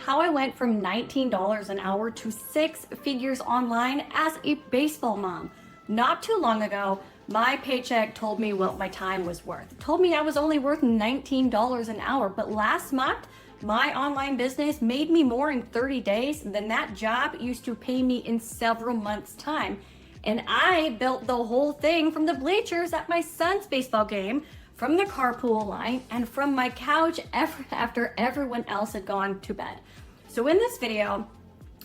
how I went from $19 an hour to six figures online as a baseball mom. Not too long ago, my paycheck told me what my time was worth. It told me I was only worth $19 an hour, but last month, my online business made me more in 30 days than that job used to pay me in several months' time. And I built the whole thing from the bleachers at my son's baseball game, from the carpool line, and from my couch after everyone else had gone to bed. So in this video,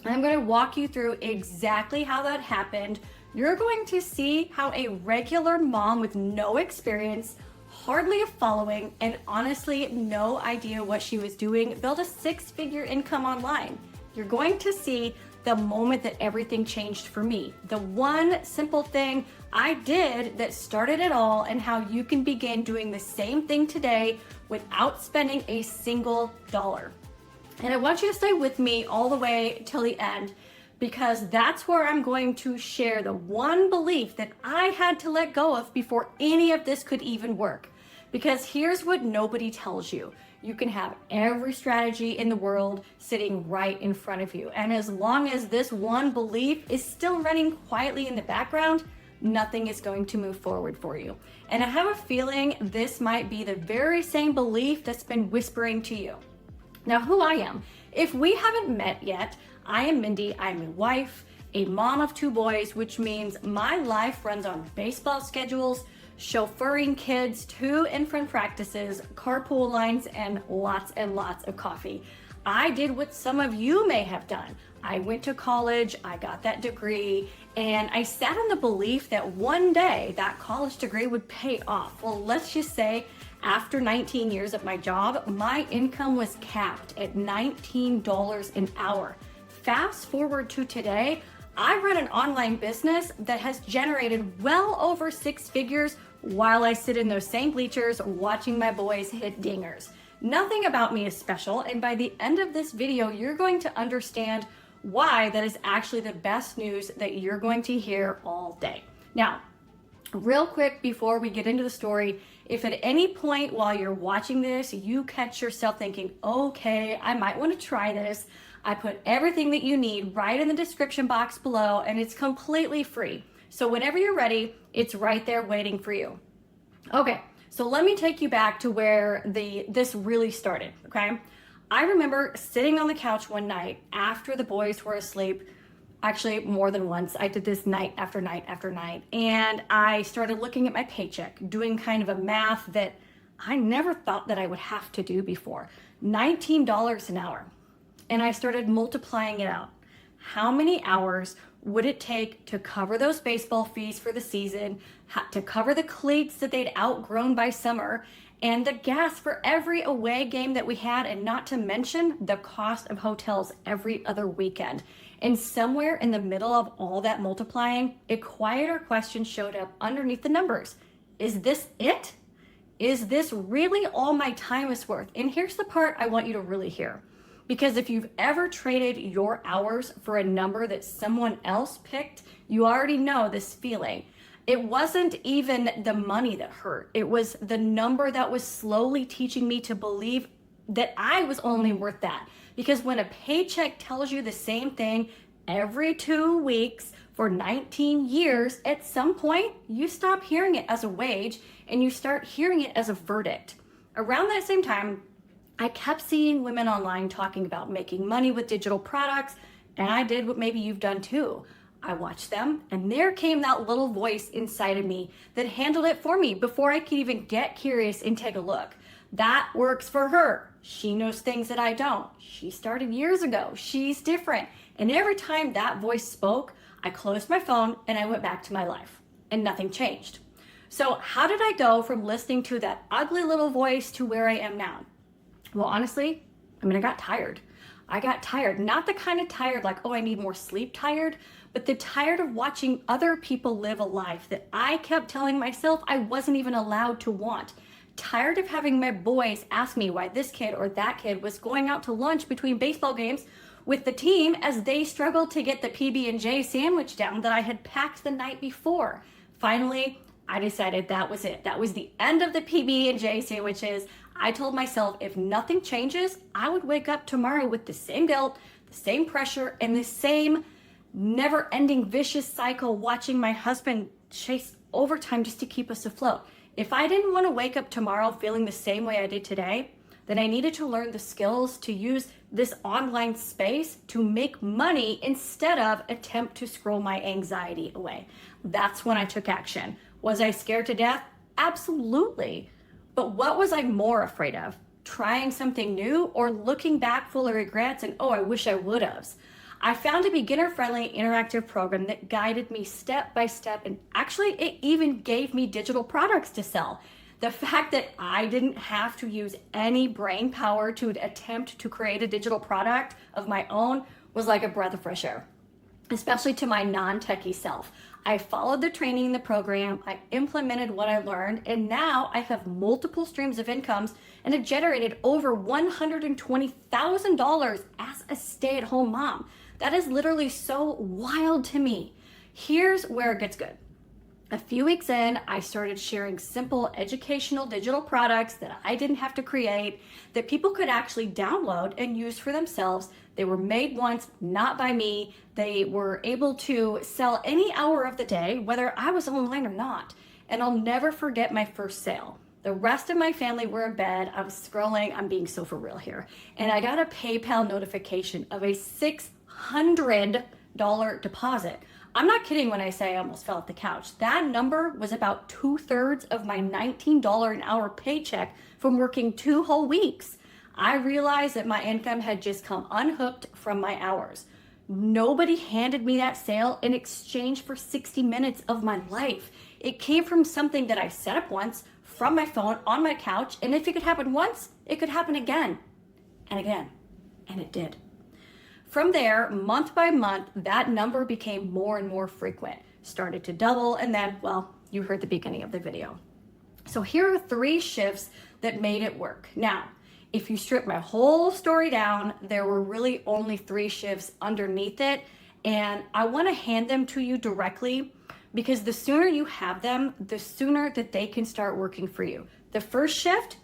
I'm going to walk you through exactly how that happened. You're going to see how a regular mom with no experience, hardly a following, and honestly no idea what she was doing built a six-figure income online. You're going to see the moment that everything changed for me, the one simple thing I did that started it all, and how you can begin doing the same thing today without spending a single dollar. And I want you to stay with me all the way till the end, because that's where I'm going to share the one belief that I had to let go of before any of this could even work. Because here's what nobody tells you. You can have every strategy in the world sitting right in front of you. And as long as this one belief is still running quietly in the background, nothing is going to move forward for you. And I have a feeling this might be the very same belief that's been whispering to you. Now, who I am. If we haven't met yet, I am Mindy. I'm a wife, a mom of two boys, which means my life runs on baseball schedules, chauffeuring kids to and from practices, carpool lines, and lots of coffee. I did what some of you may have done. I went to college, I got that degree, and I sat in the belief that one day that college degree would pay off. Well, let's just say after 19 years at my job, my income was capped at $19 an hour. Fast forward to today, I run an online business that has generated well over six figures while I sit in those same bleachers watching my boys hit dingers. Nothing about me is special, and by the end of this video, you're going to understand why that is actually the best news that you're going to hear all day. Now, real quick before we get into the story, if at any point while you're watching this, you catch yourself thinking, okay, I might want to try this, I put everything that you need right in the description box below, and it's completely free. So whenever you're ready, it's right there waiting for you. Okay, so let me take you back to where this really started, okay? I remember sitting on the couch one night after the boys were asleep, actually more than once. I did this night after night after night, and I started looking at my paycheck, doing kind of a math that I never thought that I would have to do before. $19 an hour. And I started multiplying it out. How many hours would it take to cover those baseball fees for the season, to cover the cleats that they'd outgrown by summer, and the gas for every away game that we had, and not to mention the cost of hotels every other weekend. And somewhere in the middle of all that multiplying, a quieter question showed up underneath the numbers. Is this it? Is this really all my time is worth? And here's the part I want you to really hear. Because if you've ever traded your hours for a number that someone else picked, you already know this feeling. It wasn't even the money that hurt. It was the number that was slowly teaching me to believe that I was only worth that. Because when a paycheck tells you the same thing every 2 weeks for 19 years, at some point you stop hearing it as a wage and you start hearing it as a verdict. Around that same time, I kept seeing women online talking about making money with digital products, and I did what maybe you've done too. I watched them, and there came that little voice inside of me that handled it for me before I could even get curious and take a look. That works for her. She knows things that I don't. She started years ago. She's different. And every time that voice spoke, I closed my phone and I went back to my life, and nothing changed. So how did I go from listening to that ugly little voice to where I am now? Well, honestly, I got tired. I got tired, not the kind of tired like, oh, I need more sleep tired, but the tired of watching other people live a life that I kept telling myself I wasn't even allowed to want. Tired of having my boys ask me why this kid or that kid was going out to lunch between baseball games with the team as they struggled to get the PB&J sandwich down that I had packed the night before. Finally, I decided that was it. That was the end of the PB&J sandwiches. I told myself if nothing changes, I would wake up tomorrow with the same guilt, the same pressure, and the same never-ending vicious cycle watching my husband chase overtime just to keep us afloat. If I didn't want to wake up tomorrow feeling the same way I did today, then I needed to learn the skills to use this online space to make money instead of attempt to scroll my anxiety away. That's when I took action. Was I scared to death? Absolutely. But what was I more afraid of? Trying something new or looking back full of regrets and, oh, I wish I would have? I found a beginner-friendly interactive program that guided me step by step, and actually it even gave me digital products to sell. The fact that I didn't have to use any brain power to attempt to create a digital product of my own was like a breath of fresh air, especially to my non-techie self. I followed the training in the program, I implemented what I learned, and now I have multiple streams of incomes and have generated over $120,000 as a stay-at-home mom. That is literally so wild to me. Here's where it gets good. A few weeks in, I started sharing simple educational digital products that I didn't have to create, that people could actually download and use for themselves. They were made once, not by me. They were able to sell any hour of the day, whether I was online or not. And I'll never forget my first sale. The rest of my family were in bed. I was scrolling. I'm being so for real here. And I got a PayPal notification of a $600 deposit. I'm not kidding when I say I almost fell off the couch. That number was about 2/3 of my $19 an hour paycheck from working 2 whole weeks. I realized that my income had just come unhooked from my hours. Nobody handed me that sale in exchange for 60 minutes of my life. It came from something that I set up once from my phone on my couch, and if it could happen once, it could happen again and again, and it did. From there, month by month, that number became more and more frequent, started to double, and then, well, you heard the beginning of the video. So here are 3 shifts that made it work. Now, if you strip my whole story down, there were really only 3 shifts underneath it, and I want to hand them to you directly because the sooner you have them, the sooner that they can start working for you. The first shift,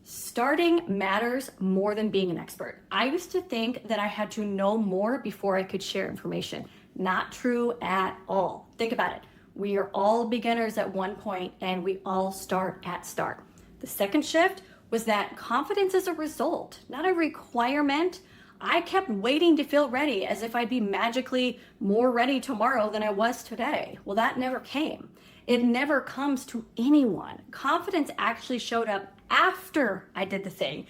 starting matters more than being an expert. I used to think that I had to know more before I could share information. Not true at all. Think about it. We are all beginners at one point and we all start at start. The second shift was that confidence is a result, not a requirement. I kept waiting to feel ready as if I'd be magically more ready tomorrow than I was today. Well, that never came. It never comes to anyone. Confidence actually showed up after I did the thing,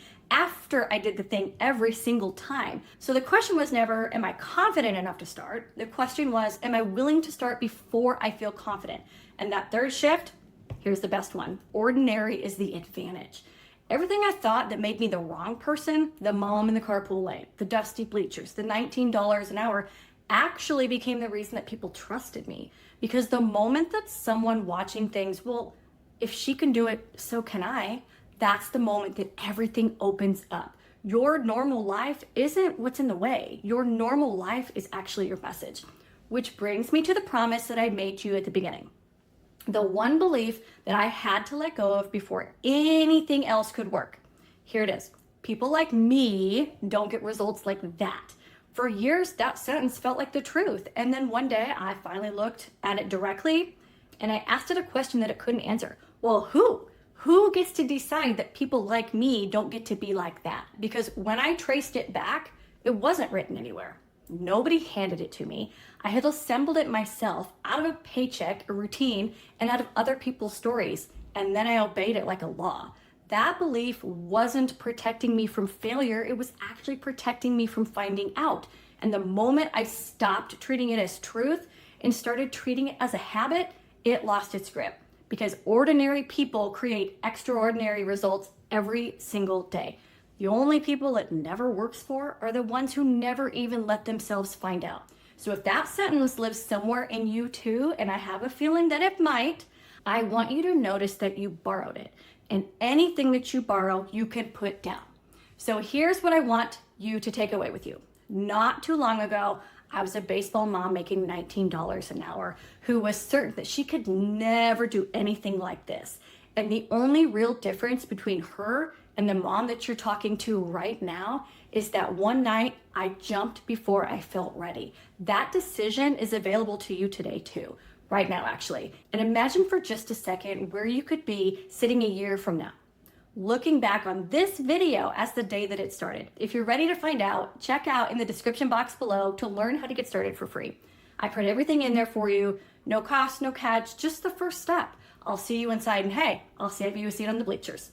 every single time. So the question was never, am I confident enough to start? The question was, am I willing to start before I feel confident? And that third shift, here's the best one. Ordinary is the advantage. Everything I thought that made me the wrong person, the mom in the carpool lane, the dusty bleachers, the $19 an hour, actually became the reason that people trusted me. Because the moment that someone watching things, well, if she can do it, so can I, that's the moment that everything opens up. Your normal life isn't what's in the way. Your normal life is actually your message. Which brings me to the promise that I made to you at the beginning. The one belief that I had to let go of before anything else could work. Here it is. People like me don't get results like that. For years, that sentence felt like the truth. And then one day I finally looked at it directly and I asked it a question that it couldn't answer. Well, who? Who gets to decide that people like me don't get to be like that? Because when I traced it back, it wasn't written anywhere. Nobody handed it to me. I had assembled it myself out of a paycheck, a routine, and out of other people's stories. And then I obeyed it like a law. That belief wasn't protecting me from failure. It was actually protecting me from finding out. And the moment I stopped treating it as truth and started treating it as a habit, it lost its grip. Because ordinary people create extraordinary results every single day. The only people it never works for are the ones who never even let themselves find out. So if that sentence lives somewhere in you too, and I have a feeling that it might, I want you to notice that you borrowed it. And anything that you borrow, you can put down. So here's what I want you to take away with you. Not too long ago, I was a baseball mom making $19 an hour who was certain that she could never do anything like this. And the only real difference between her And the mom that you're talking to right now is that one night I jumped before I felt ready. That decision is available to you today too, right now actually. And imagine for just a second where you could be sitting a year from now, looking back on this video as the day that it started. If you're ready to find out, check out in the description box below to learn how to get started for free. I put everything in there for you, no cost, no catch, just the first step. I'll see you inside, and hey, I'll save you a seat on the bleachers.